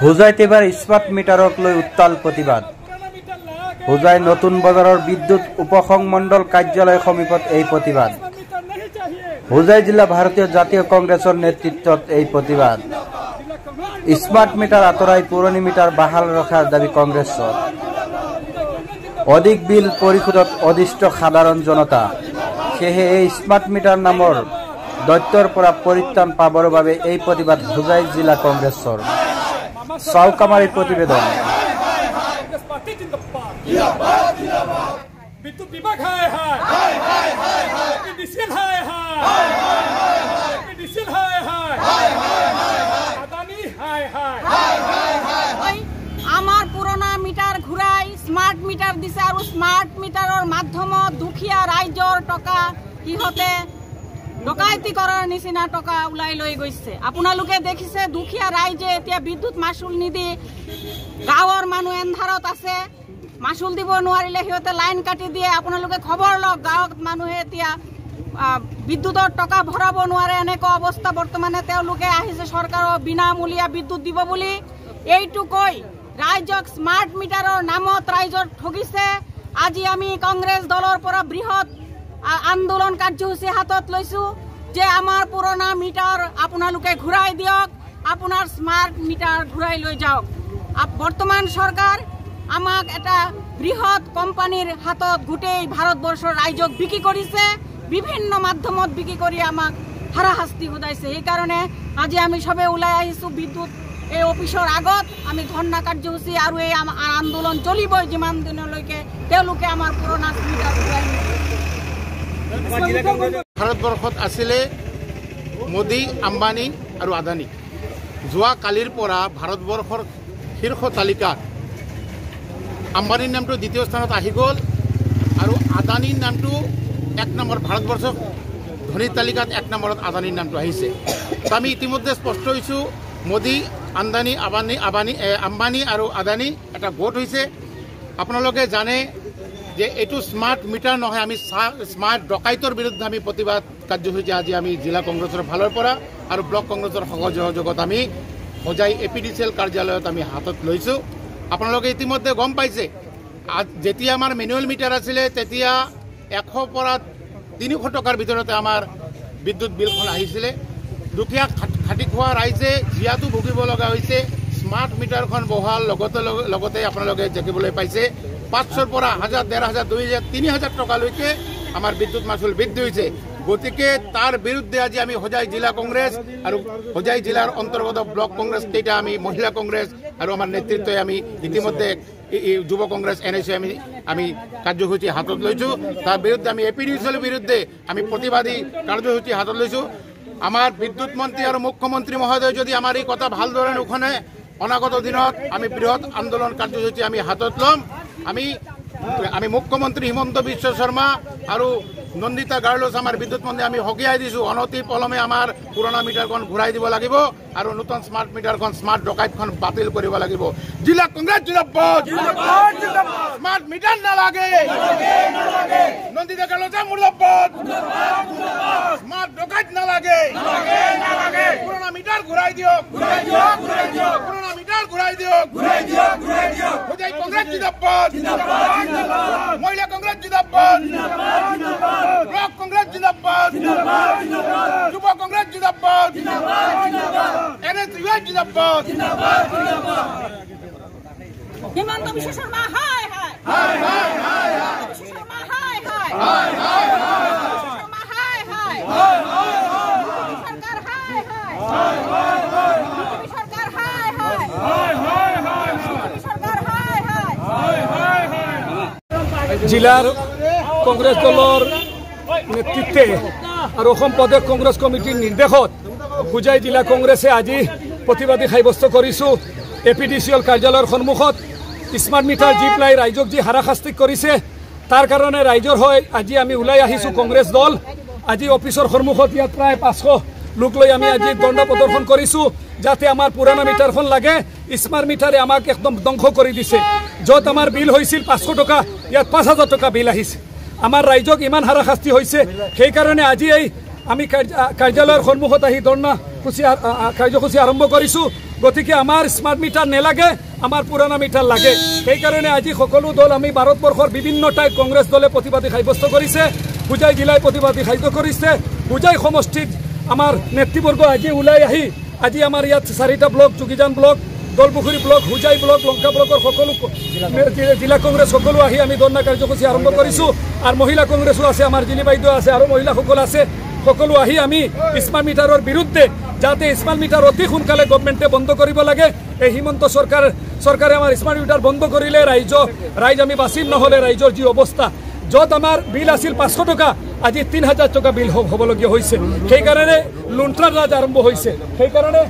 হোজাইত এবাৰ স্মাৰ্ট মিটাৰক লৈ উত্তাল প্ৰতিবাদ। হোজাই নতুন বজাৰৰ বিদ্যুৎ উপসংমণ্ডল কাৰ্যালয় সমীপত এই প্ৰতিবাদ। হোজাই জিলা ভাৰতীয় জাতীয় কংগ্ৰেছৰ নেতৃত্বত এই প্ৰতিবাদ। স্মাৰ্ট মিটাৰ আঁতৰাই পুৰণি মিটাৰ বাহাল ৰখাৰ দাবী কংগ্ৰেছৰ। অধিক বিল পৰিশোধত অদিষ্ট সাধাৰণ জনতা, সেয়েহে এই স্মাৰ্ট মিটাৰ নামৰ দৈত্যৰ পৰা পৰিত্ৰাণ পাবৰ বাবে এই প্ৰতিবাদ হোজাই জিলা কংগ্ৰেছৰ। চাউকামাৰী প্ৰতিবেদন। বিদ্যুৎ বিভাগ হায় হায় হায় হায় হায় ডিসিএল হায় হায় ডিসিএল হায় হায় আদানি হায় হায় আমার পুরোনা মিটার ঘুরাই স্মার্ট মিটার দিছে আর স্মার্ট মিটারের মাধ্যমত দুখিয়া রাইজর টকা কিহতে ডকাইতি করার নিচিনা টকা ওলাই লৈ গৈছে। আপোনালোকে দেখিছে দুখিয়া রাইজে এতিয়া বিদ্যুৎ মাসুল নিদি গাঁৱৰ মানুহ এন্ধাৰত আছে, মাসুল দিব নোৱাৰিলে সিহঁতে লাইন কাটি দিয়ে। আপোনালোকে খবৰ লওক, গাঁৱত মানুহে এতিয়া বিদ্যুতৰ টকা ভৰাব নোৱাৰে, এনেকুৱা অৱস্থা বৰ্তমানে তেওঁলোকে আহিছে চৰকাৰৰ বিনামূলীয়া বিদ্যুৎ দিব বুলি। এইটো কৈ ৰাইজক স্মাৰ্ট মিটাৰৰ নামত ৰাইজক ঠগিছে। আজি আমি কংগ্ৰেছ দলৰ পৰা বৃহৎ আন্দোলন কাৰ্যসূচী হাতত লৈছো যে আমাৰ পুৰণা মিটাৰ আপোনালোকে ঘূৰাই দিয়ক, আপোনাৰ স্মাৰ্ট মিটাৰ ঘূৰাই লৈ যাওক। বৰ্তমান চৰকাৰ আমাক এটা বৃহৎ কোম্পানীৰ হাতত গোটেই ভাৰতবৰ্ষৰ ৰাইজক বিক্ৰী কৰিছে, বিভিন্ন মাধ্যমত বিক্ৰী কৰি আমাক হাৰাশাস্তি সদাইছে। সেইকাৰণে আজি আমি সবে ওলাই আহিছোঁ বিদ্যুৎ এই অফিসৰ আগত। আমি ধৰ্ণা কাৰ্যসূচী আৰু এই আন্দোলন চলিবই যিমান দিনলৈকে তেওঁলোকে আমাৰ পুৰণা মিটাৰ ঘূৰাই নিদিয়ে। ভাৰতবৰ্ষত আছিলে মোদী, আম্বানী আৰু আদানী। যোৱা কালিৰ পৰা ভাৰতবৰ্ষৰ শীৰ্ষ তালিকাত আম্বানীৰ নামটো দ্বিতীয় স্থানত আহি গ'ল আৰু আদানীৰ নামটো 1 নম্বৰ। ভাৰতবৰ্ষৰ ধনী তালিকাত 1 নম্বৰত আদানীৰ নামটো আহিছে। আমি ইতিমধ্যে স্পষ্ট হৈছোঁ, মোদী, আম্বানী আৰু আদানী এটা গোট হৈছে। আপোনালোকে জানে যে এইটো স্মাৰ্ট মিটাৰ নহয়, আমি স্মাৰ্ট ডকাইতৰ বিৰুদ্ধে আমি প্ৰতিবাদ কাৰ্যসূচী আজি আমি জিলা কংগ্ৰেছৰ ফালৰ পৰা আৰু ব্লক কংগ্ৰেছৰ সহযোগত আমি হোজাই APDCL কাৰ্যালয়ত আমি হাতত লৈছোঁ। আপোনালোকে ইতিমধ্যে গম পাইছে, যেতিয়া আমাৰ মেনুৱেল মিটাৰ আছিলে তেতিয়া 100 পৰা 300 টকাৰ ভিতৰতে আমাৰ বিদ্যুৎ বিলখন আহিছিলে। দুখীয়া খাটি খোৱা ৰাইজে জীয়াতো ভুগিব লগা হৈছে। স্মাৰ্ট মিটাৰখন বহোৱাৰ লগতে আপোনালোকে দেখিবলৈ পাইছে 500ৰ পৰা 1000, 1500, 2000, 3000 টকালৈকে আমাৰ বিদ্যুৎ মাচুল বৃদ্ধি হৈছে। গতিকে তাৰ বিৰুদ্ধে আজি আমি হোজাই জিলা কংগ্ৰেছ আৰু হোজাই জিলাৰ অন্তৰ্গত ব্লক কংগ্ৰেছ কেইটা, আমি মহিলা কংগ্ৰেছ আৰু আমাৰ নেতৃত্বই আমি ইতিমধ্যে যুৱ কংগ্ৰেছ NSU আমি কাৰ্যসূচী হাতত লৈছোঁ। তাৰ বিৰুদ্ধে আমি APDCL বিৰুদ্ধে আমি প্ৰতিবাদী কাৰ্যসূচী হাতত লৈছোঁ। আমাৰ বিদ্যুৎ মন্ত্ৰী আৰু মুখ্যমন্ত্ৰী মহোদয় যদি আমাৰ এই কথা ভালদৰে নুশুনে, অনাগত দিনত আমি বৃহৎ আন্দোলন কাৰ্যসূচী আমি হাতত ল'ম। আমি মুখ্যমন্ত্ৰী হিমন্ত বিশ্ব শৰ্মা আৰু নন্দিতা গাৰ্লোছ আমাৰ বিদ্যুৎ মন্ত্ৰী আমি সকীয়াই দিছোঁ, অনতি পলমে আমাৰ পুৰণা মিটাৰখন ঘূৰাই দিব লাগিব আৰু নতুন স্মাৰ্ট মিটাৰখন, স্মাৰ্ট ডকাইতখন বাতিল কৰিব লাগিব। জিলা কংগ্ৰেছ জিন্দাবাদ, স্মাৰ্ট মিটাৰ নালাগে, নন্দিতা গাৰ্লোছ মুৰ্দাবাদ, স্মাৰ্ট ডকাইত নালাগে, পুৰণা মিটাৰ ঘূৰাই দিয়ক, পুৰণা মিটাৰ ঘূৰাই দিয়ক। হোজাই কংগ্ৰেছ জিন্দাবাদ, মহিলা কংগ্ৰেছ জিন্দাবাদ, ব্লক কংগ্রেস জিন্দাবাদ, যুব কংগ্রেস জিন্দাবাদ, NSU জিন্দাবাদ। হিমন্ত বিশ্ব শর্মা হায় হায় হায় হায় হায় শর্মা হায় হায় হায় হায় শর্মা হায় হায় হায় সরকার হায় হায় হায় হায় সরকার হায় হায় হায় হায় সরকার হায় হায় হায় হায়। জিলাৰ কংগ্ৰেছ দলৰ নেতৃত্বে আৰু অসম প্ৰদেশ কংগ্ৰেছ কমিটিৰ নিৰ্দেশত হোজাই জিলা কংগ্ৰেছে আজি প্ৰতিবাদী সাব্যস্ত কৰিছোঁ APDCL কাৰ্যালয়ৰ সন্মুখত। স্মাৰ্ট মিটাৰ যি পেলাই ৰাইজক যি হাৰাশাস্তি কৰিছে, তাৰ কাৰণে ৰাইজৰ হৈ আজি আমি ওলাই আহিছোঁ কংগ্ৰেছ দল। আজি অফিচৰ সন্মুখত ইয়াত প্ৰায় 500 লোক লৈ আমি আজি দণ্ড প্ৰদৰ্শন কৰিছোঁ, যাতে আমাৰ পুৰণা মিটাৰখন লাগে। স্মাৰ্ট মিটাৰে আমাক একদম ধ্বংস কৰি দিছে। য'ত আমাৰ বিল হৈছিল 500 টকা, ইয়াত 5000 টকা বিল আহিছে। আমাৰ ৰাইজক ইমান হাৰাশাস্তি হৈছে, সেইকাৰণে আজি এই আমি কাৰ্যালয়ৰ সন্মুখত আহি ধৰ্ণা কাৰ্যসূচী আৰম্ভ কৰিছোঁ। গতিকে আমাৰ স্মাৰ্ট মিটাৰ নেলাগে, আমাৰ পুৰণা মিটাৰ লাগে। সেইকাৰণে আজি সকলো দল আমি ভাৰতবৰ্ষৰ বিভিন্ন ঠাইত কংগ্ৰেছ দলে প্ৰতিবাদী সাব্যস্ত কৰিছে, হোজাই জিলাই প্ৰতিবাদী সাব্যস্ত কৰিছে। হোজাই সমষ্টিত আমাৰ নেতৃবৰ্গ আজি ওলাই আহি আজি আমাৰ ইয়াত 4টা block, Jogijan block, Dalpukhuri block, Hojai block, Lanka ব্লকৰ সকলো জিলা কংগ্ৰেছ সকলো আহি আমি ধৰ্ণা কাৰ্যসূচী আৰম্ভ কৰিছোঁ। আৰু মহিলা কংগ্ৰেছো আছে, আমাৰ জিলি বাইদেউ আছে আৰু মহিলাসকল আছে। সকলো আহি আমি স্মাৰ্ট মিটাৰৰ বিৰুদ্ধে, যাতে স্মাৰ্ট মিটাৰ অতি সোনকালে গভৰ্ণমেণ্টে বন্ধ কৰিব লাগে। এই হিমন্ত চৰকাৰে আমাৰ স্মাৰ্ট মিটাৰ বন্ধ কৰিলে ৰাইজ আমি বাচিম, নহ'লে ৰাইজৰ যি অৱস্থা, য'ত আমাৰ বিল আছিল 500 টকা, আজি 3000 টকা বিল হ'বলগীয়া হৈছে। সেইকাৰণে লুণ্ঠনাৰ ৰাজ আৰম্ভ হৈছে। সেইকাৰণে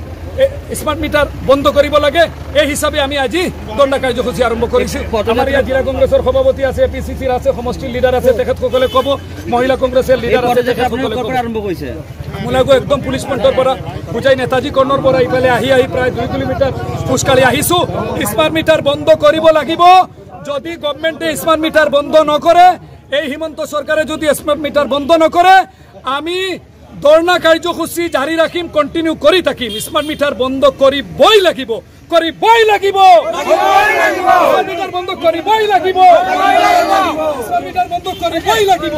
স্মাৰ্ট মিটাৰ বন্ধ কৰিব লাগে। এই হিচাপে আমি আজি ধৰ্ণা কাৰ্যসূচী আৰম্ভ কৰিছোঁ। আমাৰ ইয়াত জিলা কংগ্ৰেছৰ সভাপতি আছে, PCCৰ আছে, সমষ্টিৰ লিডাৰ আছে, তেখেতসকলে ক'ব। মহিলা কংগ্ৰেছৰ লিডাৰ আছে, তেখেতসকলে মোলাগো একদম পুলিচ পইণ্টৰ পৰা, হোজাই নেতাজী কৰ্ণৰ পৰা ইফালে আহি প্ৰায় 2 কিলোমিটাৰ খোজকাঢ়ি আহিছোঁ। স্মাৰ্ট মিটাৰ বন্ধ কৰিব লাগিব। যদি গভৰ্ণমেণ্টে স্মাৰ্ট মিটাৰ বন্ধ নকৰে, এই হিমন্ত চৰকাৰে যদি স্মাৰ্ট মিটাৰ বন্ধ নকৰে, আমি ধৰ্ণা কাৰ্যসূচী জাৰি ৰাখিম, কণ্টিনিউ কৰি থাকিম। স্মাৰ্ট মিটাৰ বন্ধ কৰিবই লাগিব, কৰিবই লাগিব। স্মাৰ্ট মিটাৰ বন্ধ কৰিবই লাগিব, স্মাৰ্ট মিটাৰ বন্ধ কৰিবই লাগিব।